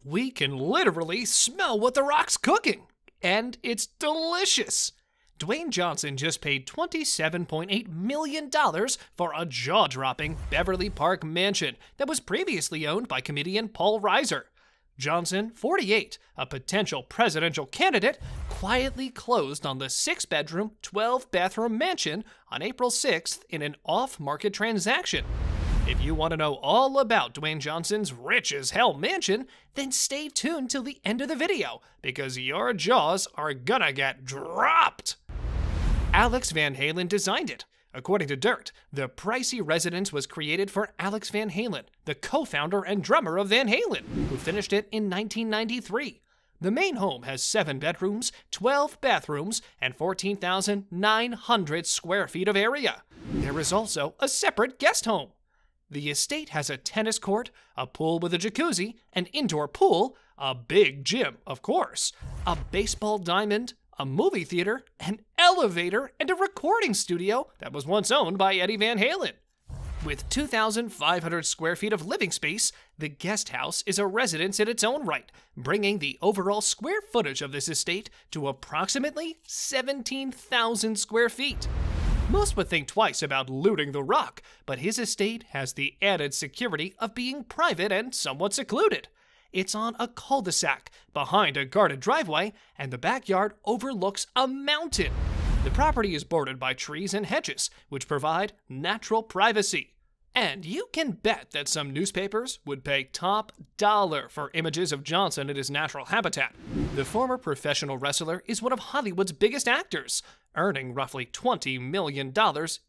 We can literally smell what The Rock's cooking, and it's delicious. Dwayne Johnson just paid $27.8 million for a jaw-dropping Beverly Park mansion that was previously owned by comedian Paul Reiser. Johnson, 48, a potential presidential candidate, quietly closed on the 6-bedroom, 12-bathroom mansion on April 6th in an off-market transaction. If you want to know all about Dwayne Johnson's rich-as-hell mansion, then stay tuned till the end of the video, because your jaws are gonna get dropped! Alex Van Halen designed it. According to Dirt, the pricey residence was created for Alex Van Halen, the co-founder and drummer of Van Halen, who finished it in 1993. The main home has 7 bedrooms, 12 bathrooms, and 14,900 square feet of area. There is also a separate guest home. The estate has a tennis court, a pool with a jacuzzi, an indoor pool, a big gym, of course, a baseball diamond, a movie theater, an elevator, and a recording studio that was once owned by Eddie Van Halen. With 2,500 square feet of living space, the guest house is a residence in its own right, bringing the overall square footage of this estate to approximately 17,000 square feet. Most would think twice about looting The Rock, but his estate has the added security of being private and somewhat secluded. It's on a cul-de-sac, behind a guarded driveway, and the backyard overlooks a mountain. The property is bordered by trees and hedges, which provide natural privacy. And you can bet that some newspapers would pay top dollar for images of Johnson in his natural habitat. The former professional wrestler is one of Hollywood's biggest actors, earning roughly $20 million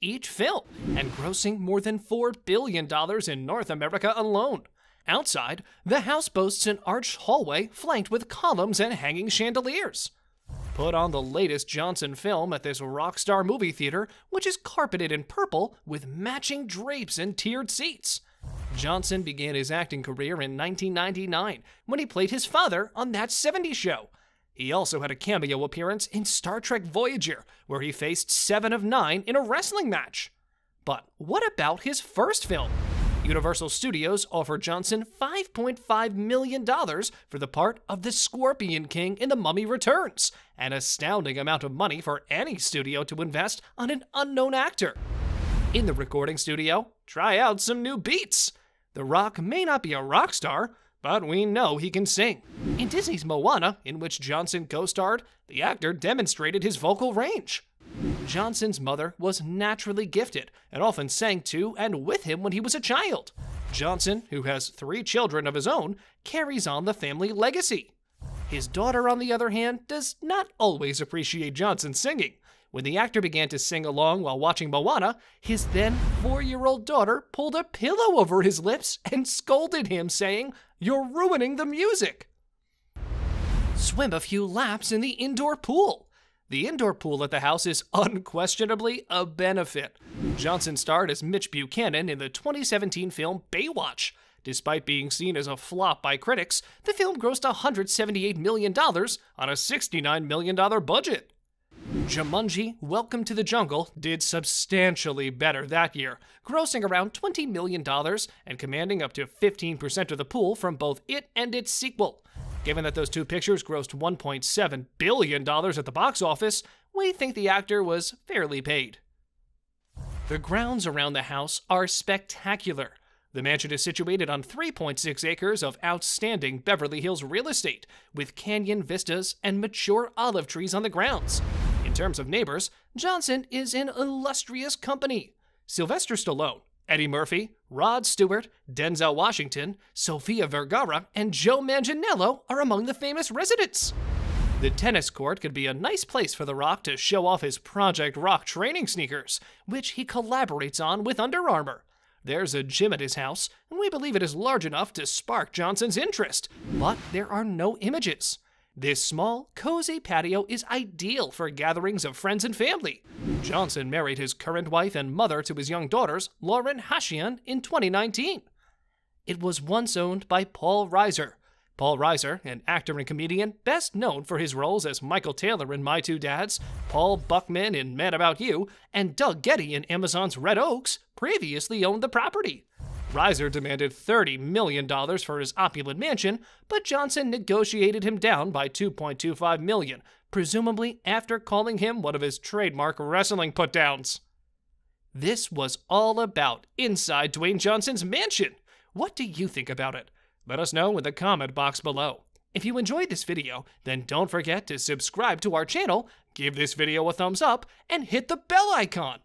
each film, and grossing more than $4 billion in North America alone. Outside, the house boasts an arched hallway flanked with columns and hanging chandeliers. Put on the latest Johnson film at this Rockstar movie theater, which is carpeted in purple with matching drapes and tiered seats. Johnson began his acting career in 1999 when he played his father on That 70s Show. He also had a cameo appearance in Star Trek Voyager, where he faced 7 of 9 in a wrestling match. But what about his first film? Universal Studios offered Johnson $5.5 million for the part of the Scorpion King in The Mummy Returns, an astounding amount of money for any studio to invest on an unknown actor. In the recording studio, try out some new beats. The Rock may not be a rock star, but we know he can sing. In Disney's Moana, in which Johnson co-starred, the actor demonstrated his vocal range. Johnson's mother was naturally gifted and often sang to and with him when he was a child. Johnson, who has 3 children of his own, carries on the family legacy. His daughter, on the other hand, does not always appreciate Johnson's singing. When the actor began to sing along while watching Moana, his then 4-year-old daughter pulled a pillow over his lips and scolded him, saying, "You're ruining the music." Swim a few laps in the indoor pool. The indoor pool at the house is unquestionably a benefit. Johnson starred as Mitch Buchanan in the 2017 film Baywatch. Despite being seen as a flop by critics, the film grossed $178 million on a $69 million budget. Jumanji: Welcome to the Jungle did substantially better that year, grossing around $20 million and commanding up to 15% of the pool from both it and its sequel. Given that those 2 pictures grossed $1.7 billion at the box office, we think the actor was fairly paid. The grounds around the house are spectacular. The mansion is situated on 3.6 acres of outstanding Beverly Hills real estate, with canyon vistas and mature olive trees on the grounds. In terms of neighbors, Johnson is in illustrious company. Sylvester Stallone, Eddie Murphy, Rod Stewart, Denzel Washington, Sofia Vergara, and Joe Manganiello are among the famous residents. The tennis court could be a nice place for The Rock to show off his Project Rock training sneakers, which he collaborates on with Under Armour. There's a gym at his house, and we believe it is large enough to spark Johnson's interest, but there are no images. This small, cozy patio is ideal for gatherings of friends and family. Johnson married his current wife and mother to his young daughters, Lauren Hashian, in 2019. It was once owned by Paul Reiser. Paul Reiser, an actor and comedian best known for his roles as Michael Taylor in My Two Dads, Paul Buckman in Mad About You, and Doug Getty in Amazon's Red Oaks, previously owned the property. Reiser demanded $30 million for his opulent mansion, but Johnson negotiated him down by $2.25 million, presumably after calling him one of his trademark wrestling put-downs. This was all about inside Dwayne Johnson's mansion. What do you think about it? Let us know in the comment box below. If you enjoyed this video, then don't forget to subscribe to our channel, give this video a thumbs up, and hit the bell icon.